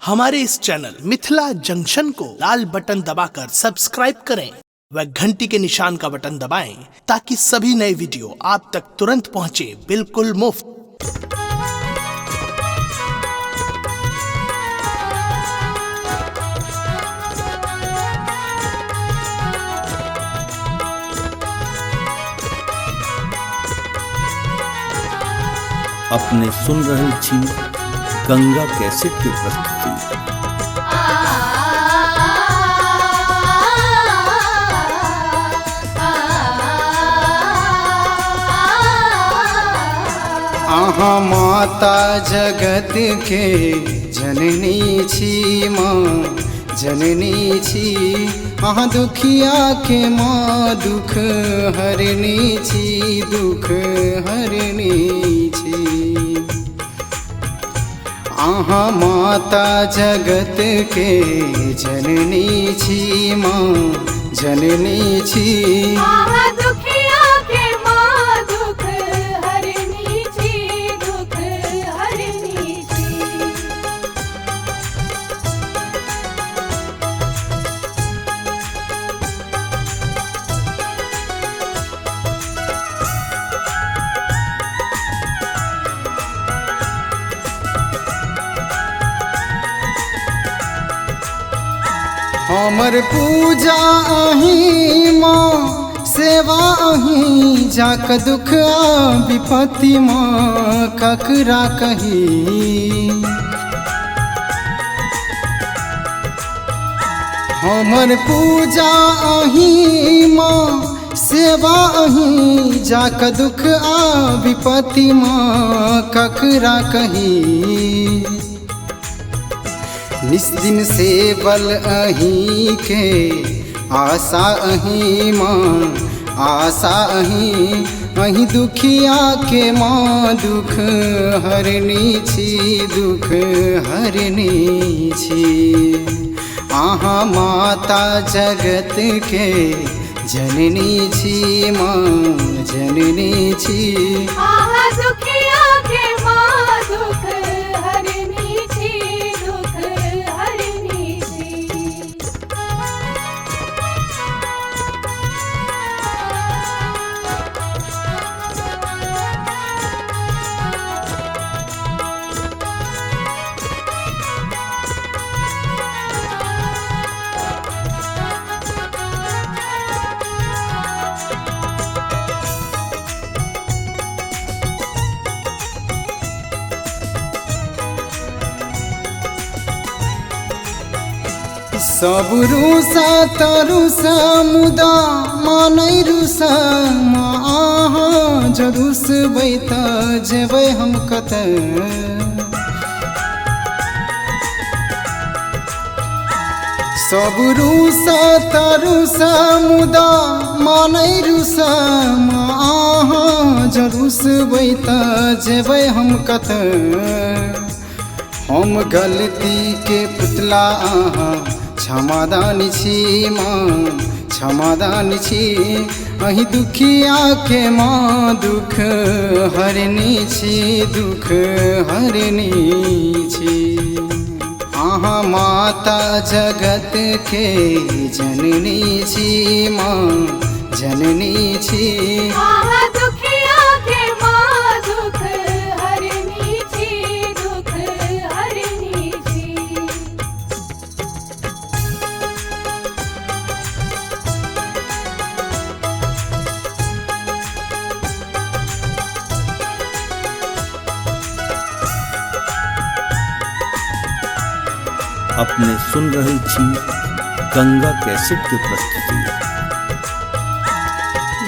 हमारे इस channel Mithila junction को लाल button दबाकर सब्सक्राइब करें व घंटी के निशान का बटन दबाएं ताकि सभी नए वीडियो आप तक तुरंत पहुंचे बिल्कुल मुफ्त। अपने सुन रहल छी गंगा कैसेट की प्रस्तुति। आहा माता जगत के जननी छी माँ जननी छी। आहा दुखिया के माँ दुख हरनी छी दुख हरनी छी। आहा माता जगत के जननी छी माँ जननी छी। आहा दुखिया के माँ दुख हरनी छी दुख हरनी छी। हमर पूजा अहीं माँ सेवा अहीं जाक दुख विपत्ति माँ ककरा कही। हमर पूजा अहीं माँ सेवा अहीं जाक दुख विपत्ति माँ ककरा कही। निस्दिन सेवल अहीं के आशा अहीं माँ आशा अहीं। अहीं दुखिया के माँ दुख हरनी छी दुख हरनी छी। आहा माता जगत के जननी छी माँ जननी छी। आहा दुखिया के माँ दुख हरनी छी दुख हरनी छी। सब रूसा तरुसा मुदा मानै रूसा माँ। आहा जरूस बैत जेबै हम कतऽ। सब रूसा तरुसा मुदा मानै रूसा माँ। आहा जरूस बैत जेबै हम कतऽ। हम गलती के पुतला आहा क्षमादान छी माँ क्षमादान छी। अहीं दुखिया के माँ दुख हरनी छी दुख हरनी छी। आहा माता जगत के जननी छी माँ जननी छी। आहा दुखिया के माँ दुख हरनी छी दुख हरनी छी। अपने सुन रहल छी गंगा कैसेट की प्रस्तुति।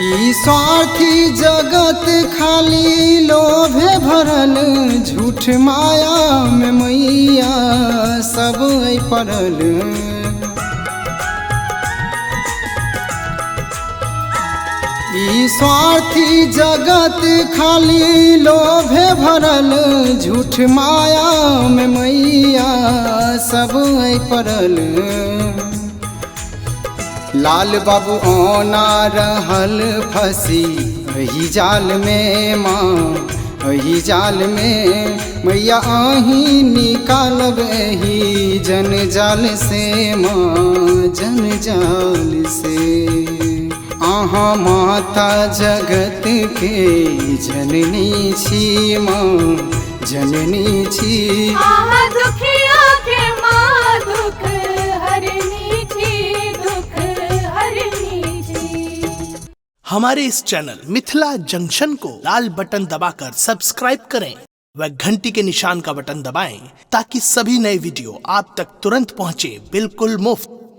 ई स्वार्थी जगत खाली लोभे भरल झूठ माया में मैया सब पड़ल। ई स्वार्थी जगत खाली लोभे भरल झूठ माया में मैया सब पड़ल। लाल बाबू ओना रहल फंसी एही जाल में माँ एही जाल में मैया अहीं निकालब एही जन जाल से माँ जन जाल से। अहाँ माता जगत के जननी छी माँ जननी छी। आहा दुखिया के माँ दुख हरनी छी दुख हरनी छी। हमारे इस चैनल मिथिला जंक्शन को लाल बटन दबाकर सब्सक्राइब करें व घंटी के निशान का बटन दबाएं ताकि सभी नए वीडियो आप तक तुरंत पहुंचे बिल्कुल मुफ्त।